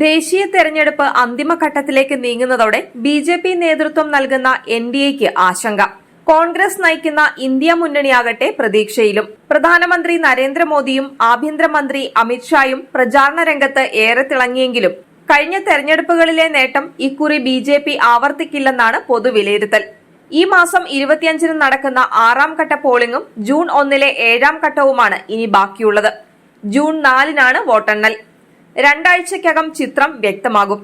ദേശീയ തെരഞ്ഞെടുപ്പ് അന്തിമഘട്ടത്തിലേക്ക് നീങ്ങുന്നതോടെ ബി.ജെ.പി. നേതൃത്വം നൽകുന്ന എൻ.ഡി.എക്ക് ആശങ്ക. കോൺഗ്രസ് നയിക്കുന്ന ഇന്ത്യ മുന്നണിയാകട്ടെ പ്രതീക്ഷയിലും. പ്രധാനമന്ത്രി നരേന്ദ്രമോദിയും ആഭ്യന്തരമന്ത്രി അമിത്ഷായും പ്രചാരണ രംഗത്ത് ഏറെ തിളങ്ങിയെങ്കിലും കഴിഞ്ഞ തെരഞ്ഞെടുപ്പുകളിലെ നേട്ടം ഇക്കുറി ബി.ജെ.പി. ആവർത്തിക്കില്ലെന്നാണ് പൊതുവിലയിരുത്തൽ. ഈ മാസം 25-ന് നടക്കുന്ന 6ാം ഘട്ട പോളിംഗും ജൂൺ 1-ലെ 7ാം ഘട്ടവുമാണ് ഇനി ബാക്കിയുള്ളത്. ജൂൺ 4-നാണ് വോട്ടെണ്ണൽ. രണ്ടാഴ്ചയ്ക്കകം ചിത്രം വ്യക്തമാകും.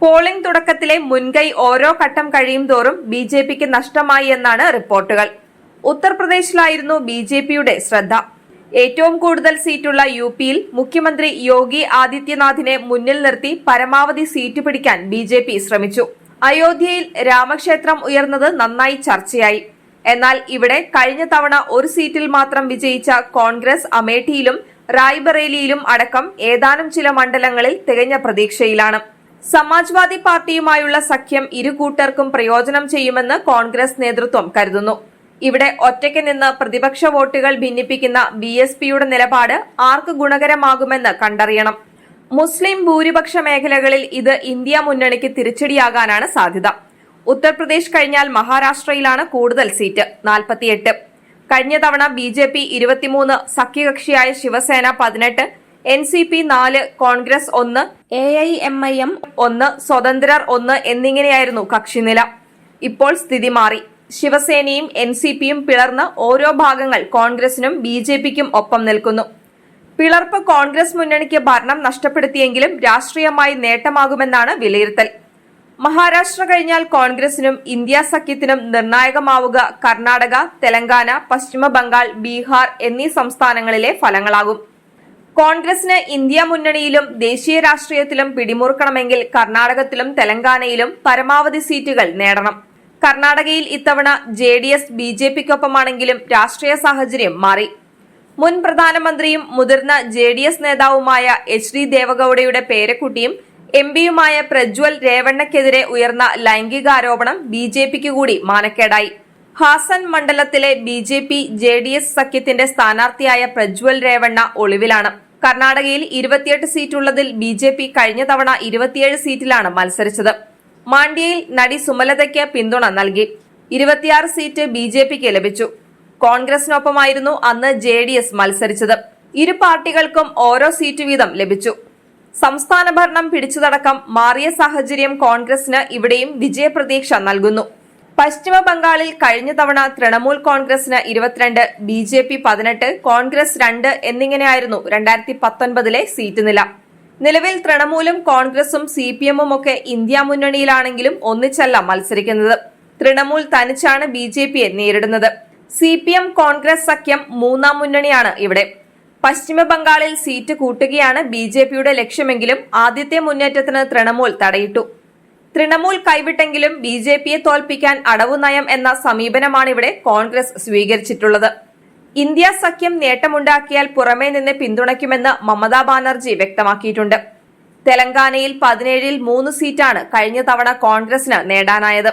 പോളിംഗ് തുടക്കത്തിലെ മുൻകൈ ഓരോ ഘട്ടം കഴിയും തോറും ബി.ജെ.പിക്ക് നഷ്ടമായി എന്നാണ് റിപ്പോർട്ടുകൾ. ഉത്തർപ്രദേശിലായിരുന്നു ബി.ജെ.പിയുടെ ശ്രദ്ധ. ഏറ്റവും കൂടുതൽ സീറ്റുള്ള യു.പിയിൽ മുഖ്യമന്ത്രി യോഗി ആദിത്യനാഥിനെ മുന്നിൽ നിർത്തി പരമാവധി സീറ്റ് പിടിക്കാൻ ബി.ജെ.പി. ശ്രമിച്ചു. അയോധ്യയിൽ രാമക്ഷേത്രം ഉയർന്നത് നന്നായി ചർച്ചയായി. എന്നാൽ ഇവിടെ കഴിഞ്ഞ തവണ ഒരു സീറ്റിൽ മാത്രം വിജയിച്ച കോൺഗ്രസ് അമേഠിയിലും റായ്ബറേലിയിലും അടക്കം ഏതാനും ചില മണ്ഡലങ്ങളിൽ തികഞ്ഞ പ്രതീക്ഷയിലാണ്. സമാജ്വാദി പാർട്ടിയുമായുള്ള സഖ്യം ഇരു കൂട്ടർക്കും പ്രയോജനം ചെയ്യുമെന്ന് കോൺഗ്രസ് നേതൃത്വം കരുതുന്നു. ഇവിടെ ഒറ്റയ്ക്ക് നിന്ന് പ്രതിപക്ഷ വോട്ടുകൾ ഭിന്നിപ്പിക്കുന്ന ബി.എസ്.പിയുടെ നിലപാട് ആർക്ക് ഗുണകരമാകുമെന്ന് കണ്ടറിയണം. മുസ്ലിം ഭൂരിപക്ഷ മേഖലകളിൽ ഇത് ഇന്ത്യ മുന്നണിക്ക് തിരിച്ചടിയാകാനാണ് സാധ്യത. ഉത്തർപ്രദേശ് കഴിഞ്ഞാൽ മഹാരാഷ്ട്രയിലാണ് കൂടുതൽ സീറ്റ്, 48. കഴിഞ്ഞ തവണ ബി.ജെ.പി. 23, സഖ്യകക്ഷിയായ ശിവസേന 18, എൻ.സി.പി. 4, കോൺഗ്രസ് 1, എ.ഐ.എം.ഐ.എം 1, സ്വതന്ത്രർ 1 എന്നിങ്ങനെയായിരുന്നു കക്ഷിനില. ഇപ്പോൾ സ്ഥിതി മാറി. ശിവസേനയും എൻ.സി.പിയും പിളർന്ന് ഓരോ ഭാഗങ്ങൾ കോൺഗ്രസിനും ബി.ജെ.പിക്കും ഒപ്പം നിൽക്കുന്നു. പിളർപ്പ് കോൺഗ്രസ് മുന്നണിക്ക് ഭരണം നഷ്ടപ്പെടുത്തിയെങ്കിലും രാഷ്ട്രീയമായി നേട്ടമാകുമെന്നാണ് വിലയിരുത്തൽ. മഹാരാഷ്ട്ര കഴിഞ്ഞാൽ കോൺഗ്രസിനും ഇന്ത്യ സഖ്യത്തിനും നിർണായകമാവുക കർണാടക, തെലങ്കാന, പശ്ചിമ ബംഗാൾ, ബീഹാർ എന്നീ സംസ്ഥാനങ്ങളിലെ ഫലങ്ങളാകും. കോൺഗ്രസിന് ഇന്ത്യ മുന്നണിയിലും ദേശീയ രാഷ്ട്രീയത്തിലും പിടിമുറുക്കണമെങ്കിൽ കർണാടകത്തിലും തെലങ്കാനയിലും പരമാവധി സീറ്റുകൾ നേടണം. കർണാടകയിൽ ഇത്തവണ ജെ.ഡി.എസ്. ബി.ജെ.പിക്കൊപ്പമാണെങ്കിലും രാഷ്ട്രീയ സാഹചര്യം മാറി. മുൻ പ്രധാനമന്ത്രിയും മുതിർന്ന ജെ.ഡി.എസ്. നേതാവുമായ എച്ച്.ഡി. ദേവഗൌഡയുടെ പേരക്കുട്ടിയും എം.പിയുമായ പ്രജ്വൽ രേവണ്ണയ്ക്കെതിരെ ഉയർന്ന ലൈംഗികാരോപണം ബി.ജെ.പിക്ക് കൂടി മാനക്കേടായി. ഹാസൻ മണ്ഡലത്തിലെ ബി.ജെ.പി. ജെ.ഡി.എസ്. സഖ്യത്തിന്റെ സ്ഥാനാർത്ഥിയായ പ്രജ്വൽ രേവണ്ണ ഒളിവിലാണ്. കർണാടകയിൽ 28 സീറ്റുള്ളതിൽ ബി.ജെ.പി. കഴിഞ്ഞ തവണ 27 സീറ്റിലാണ് മത്സരിച്ചത്. മാണ്ഡ്യയിൽ നടി സുമലതയ്ക്ക് പിന്തുണ നൽകി. 26 സീറ്റ് ബി.ജെ.പിക്ക് ലഭിച്ചു. കോൺഗ്രസിനൊപ്പമായിരുന്നു അന്ന് ജെ.ഡി.എസ്. മത്സരിച്ചത്. ഇരു പാർട്ടികൾക്കും ഓരോ സീറ്റ് വീതം ലഭിച്ചു. സംസ്ഥാന ഭരണം പിടിച്ചതടക്കം മാറിയ സാഹചര്യം കോൺഗ്രസിന് ഇവിടെയും വിജയപ്രതീക്ഷ നൽകുന്നു. പശ്ചിമ ബംഗാളിൽ കഴിഞ്ഞ തവണ തൃണമൂൽ കോൺഗ്രസിന് 22, ബി.ജെ.പി. 18, കോൺഗ്രസ് 2 എന്നിങ്ങനെയായിരുന്നു 2019-ലെ സീറ്റ് നില. നിലവിൽ തൃണമൂലും കോൺഗ്രസും സി.പി.എമ്മും ഒക്കെ ഇന്ത്യ മുന്നണിയിലാണെങ്കിലും ഒന്നിച്ചല്ല മത്സരിക്കുന്നത്. തൃണമൂൽ തനിച്ചാണ് ബി.ജെ.പിയെ നേരിടുന്നത്. സി.പി.എം. കോൺഗ്രസ് സഖ്യം 3ാം മുന്നണിയാണ് ഇവിടെ. പശ്ചിമ ബംഗാളിൽ സീറ്റ് കൂട്ടുകയാണ് ബി.ജെ.പിയുടെ ലക്ഷ്യമെങ്കിലും ആദ്യത്തെ മുന്നേറ്റത്തിന് തൃണമൂൽ തടയിട്ടു. തൃണമൂൽ കൈവിട്ടെങ്കിലും ബി.ജെ.പിയെ തോൽപ്പിക്കാൻ അടവു നയം എന്ന സമീപനമാണിവിടെ കോൺഗ്രസ് സ്വീകരിച്ചിട്ടുള്ളത്. ഇന്ത്യ സഖ്യം നേട്ടമുണ്ടാക്കിയാൽ പുറമേ നിന്ന് പിന്തുണയ്ക്കുമെന്ന് മമതാ ബാനർജി വ്യക്തമാക്കിയിട്ടുണ്ട്. തെലങ്കാനയിൽ 17-ൽ 3 സീറ്റാണ് കഴിഞ്ഞ തവണ കോൺഗ്രസിന് നേടാനായത്.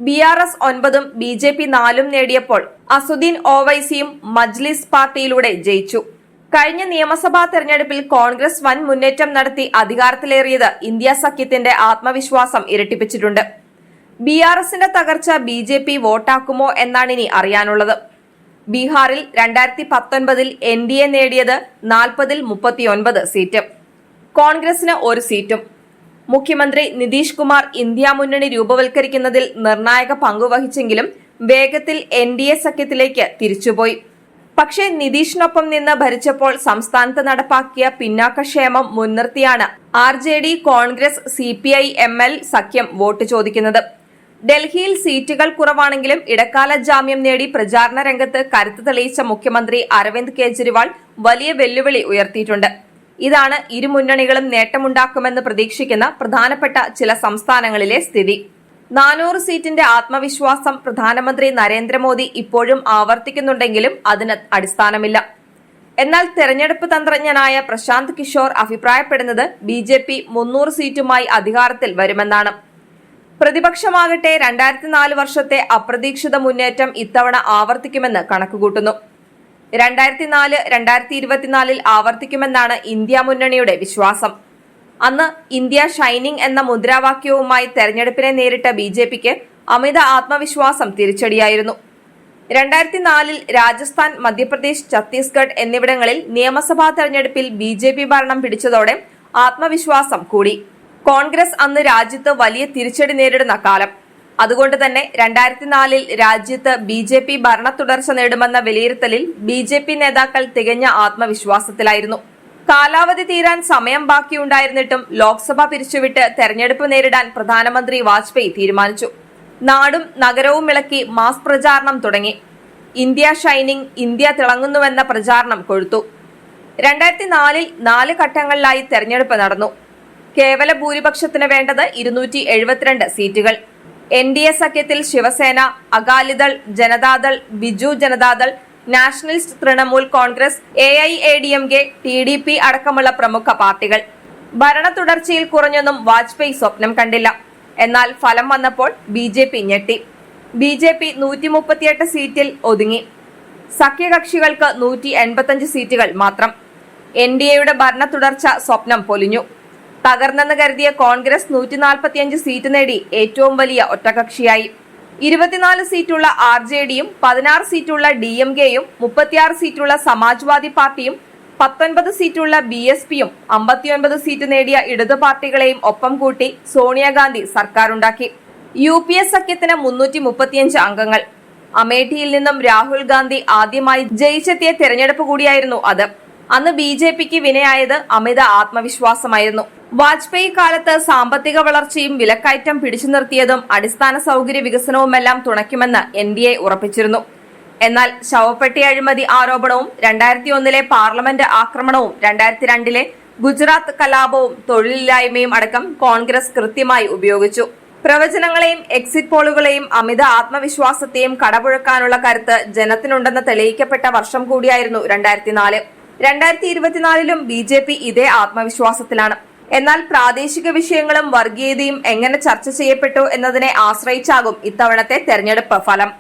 ബി.ആർ.എസ്. 9ഉം ബി.ജെ.പി. 4ഉം നേടിയപ്പോൾ അസുദ്ദീൻ ഒവൈസിയും മജ്ലിസ് പാർട്ടിയിലൂടെ ജയിച്ചു. കഴിഞ്ഞ നിയമസഭാ തെരഞ്ഞെടുപ്പിൽ കോൺഗ്രസ് വൻ മുന്നേറ്റം നടത്തി അധികാരത്തിലേറിയത് ഇന്ത്യ സഖ്യത്തിന്റെ ആത്മവിശ്വാസം ഇരട്ടിപ്പിച്ചിട്ടുണ്ട്. ബി.ആർ.എസിന്റെ തകർച്ച ബി.ജെ.പി. വോട്ടാക്കുമോ എന്നാണിനി അറിയാനുള്ളത്. ബീഹാറിൽ 2019-ൽ എൻ.ഡി.എ നേടിയത് 40-ൽ 39 സീറ്റ്, കോൺഗ്രസിന് 1 സീറ്റും. മുഖ്യമന്ത്രി നിതീഷ് കുമാർ ഇന്ത്യ മുന്നണി രൂപവൽക്കരിക്കുന്നതിൽ നിർണായക പങ്കുവഹിച്ചെങ്കിലും വേഗത്തിൽ എൻ.ഡി.എ സഖ്യത്തിലേക്ക് തിരിച്ചുപോയി. പക്ഷേ നിതീഷിനൊപ്പം നിന്ന് ഭരിച്ചപ്പോൾ സംസ്ഥാനത്ത് നടപ്പാക്കിയ പിന്നാക്കക്ഷേമം മുൻനിർത്തിയാണ് ആർ.ജെ.ഡി, കോൺഗ്രസ്, സി.പി.ഐ.എം.എൽ സഖ്യം വോട്ട് ചോദിക്കുന്നത്. ഡൽഹിയിൽ സീറ്റുകൾ കുറവാണെങ്കിലും ഇടക്കാല ജാമ്യം നേടി പ്രചാരണ രംഗത്ത് കരുത്ത് തെളിയിച്ച മുഖ്യമന്ത്രി അരവിന്ദ് കെജ്രിവാൾ വലിയ വെല്ലുവിളി ഉയർത്തിയിട്ടുണ്ട്. ഇതാണ് ഇരു മുന്നണികളും നേട്ടമുണ്ടാക്കുമെന്ന് പ്രതീക്ഷിക്കുന്ന പ്രധാനപ്പെട്ട ചില സംസ്ഥാനങ്ങളിലെ സ്ഥിതി. 400 സീറ്റിന്റെ ആത്മവിശ്വാസം പ്രധാനമന്ത്രി നരേന്ദ്രമോദി ഇപ്പോഴും ആവർത്തിക്കുന്നുണ്ടെങ്കിലും അതിന് അടിസ്ഥാനമില്ല. എന്നാൽ തെരഞ്ഞെടുപ്പ് തന്ത്രജ്ഞനായ പ്രശാന്ത് കിഷോർ അഭിപ്രായപ്പെടുന്നത് ബി.ജെ.പി. 300 സീറ്റുമായി അധികാരത്തിൽ വരുമെന്നാണ്. പ്രതിപക്ഷമാകട്ടെ 2004 വർഷത്തെ അപ്രതീക്ഷിത മുന്നേറ്റം ഇത്തവണ ആവർത്തിക്കുമെന്ന് കണക്കുകൂട്ടുന്നു. 2004-2024 ആവർത്തിക്കുമെന്നാണ് ഇന്ത്യ മുന്നണിയുടെ വിശ്വാസം. അന്ന് ഇന്ത്യ ഷൈനിങ് എന്ന മുദ്രാവാക്യവുമായി തെരഞ്ഞെടുപ്പിനെ നേരിട്ട ബിജെപിക്ക് അമിത ആത്മവിശ്വാസം തിരിച്ചടിയായിരുന്നു. 2004 രാജസ്ഥാൻ, മധ്യപ്രദേശ്, ഛത്തീസ്ഗഡ് എന്നിവിടങ്ങളിൽ നിയമസഭാ തെരഞ്ഞെടുപ്പിൽ ബിജെപി ഭരണം പിടിച്ചതോടെ ആത്മവിശ്വാസം കൂടി. കോൺഗ്രസ് അന്ന് രാജ്യത്ത് വലിയ തിരിച്ചടി നേരിടുന്ന കാലം. അതുകൊണ്ട് തന്നെ 2004 രാജ്യത്ത് ബിജെപി ഭരണ തുടർച്ച നേടുമെന്ന വിലയിരുത്തലിൽ ബിജെപി നേതാക്കൾ തികഞ്ഞ ആത്മവിശ്വാസത്തിലായിരുന്നു. കാലാവധി തീരാൻ സമയം ബാക്കിയുണ്ടായിരുന്നിട്ടും ലോക്സഭ പിരിച്ചുവിട്ട് തെരഞ്ഞെടുപ്പ് നേരിടാൻ പ്രധാനമന്ത്രി വാജ്പേയി തീരുമാനിച്ചു. നാടും നഗരവും ഇളക്കി മാസ് പ്രചാരണം തുടങ്ങി. ഇന്ത്യ ഷൈനിങ്, ഇന്ത്യ തിളങ്ങുന്നുവെന്ന പ്രചാരണം കൊഴുത്തു. 2004 4 ഘട്ടങ്ങളിലായി തെരഞ്ഞെടുപ്പ് നടന്നു. കേവല ഭൂരിപക്ഷത്തിന് വേണ്ടത് 272 സീറ്റുകൾ. NDA സഖ്യത്തിൽ Shiv Sena, Akali Dal, Janata Dal, Biju Janata Dal, nationalist Trinamool Congress, AIADMK, TDP അടക്കമുള്ള പ്രമുഖ പാർട്ടികൾ. ഭരണ തുടർച്ചയിൽ കുറഞ്ഞൊന്നും വാജ്പേയി സ്വപ്നം കണ്ടില്ല. എന്നാൽ ഫലം വന്നപ്പോൾ ബിജെപി ഞെട്ടി. ബിജെപി 138 സീറ്റിൽ ഒതുങ്ങി. സഖ്യകക്ഷികൾക്ക് 185 സീറ്റുകൾ മാത്രം. NDAയുടെ ഭരണ തുടർച്ച സ്വപ്നം പൊലിഞ്ഞു. തകർന്നെന്ന് കരുതിയ കോൺഗ്രസ് 145 സീറ്റ് നേടി ഏറ്റവും വലിയ ഒറ്റകക്ഷിയായി. 24 സീറ്റുള്ള RJDയും 16 സീറ്റുള്ള DMKയും 36 സീറ്റുള്ള സമാജ്വാദി പാർട്ടിയും 19 സീറ്റുള്ള BSPയും 59 സീറ്റ് നേടിയ ഇടതു പാർട്ടികളെയും ഒപ്പം കൂട്ടി സോണിയാഗാന്ധി സർക്കാരുണ്ടാക്കി. UPA സഖ്യത്തിന് 335 അംഗങ്ങൾ. അമേഠിയിൽ നിന്നും രാഹുൽ ഗാന്ധി ആദ്യമായി ജയിച്ചെത്തിയ തെരഞ്ഞെടുപ്പ് കൂടിയായിരുന്നു അത്. അന്ന് ബിജെപിക്ക് വിനയായത് അമിത ആത്മവിശ്വാസമായിരുന്നു. വാജ്പേയി കാലത്ത് സാമ്പത്തിക വളർച്ചയും വിലക്കയറ്റം പിടിച്ചു നിർത്തിയതും അടിസ്ഥാന സൗകര്യ വികസനവുമെല്ലാം തുണയ്ക്കുമെന്ന് NDA ഉറപ്പിച്ചിരുന്നു. എന്നാൽ ശവപ്പെട്ടി അഴിമതി ആരോപണവും 2001 പാർലമെന്റ് ആക്രമണവും 2002 ഗുജറാത്ത് കലാപവും തൊഴിലില്ലായ്മയും അടക്കം കോൺഗ്രസ് കൃത്യമായി ഉപയോഗിച്ചു. പ്രവചനങ്ങളെയും എക്സിറ്റ് പോളുകളെയും അമിത ആത്മവിശ്വാസത്തെയും കടപുഴക്കാനുള്ള കരുത്ത് ജനത്തിനുണ്ടെന്ന് തെളിയിക്കപ്പെട്ട വർഷം കൂടിയായിരുന്നു 2004. 2024 ബിജെപി ഇതേ ആത്മവിശ്വാസത്തിലാണ്. എന്നാൽ പ്രാദേശിക വിഷയങ്ങളും വർഗീയതയും എങ്ങനെ ചർച്ച ചെയ്യപ്പെട്ടു എന്നതിനെ ആശ്രയിച്ചാകും ഇത്തവണത്തെ തെരഞ്ഞെടുപ്പ് ഫലം.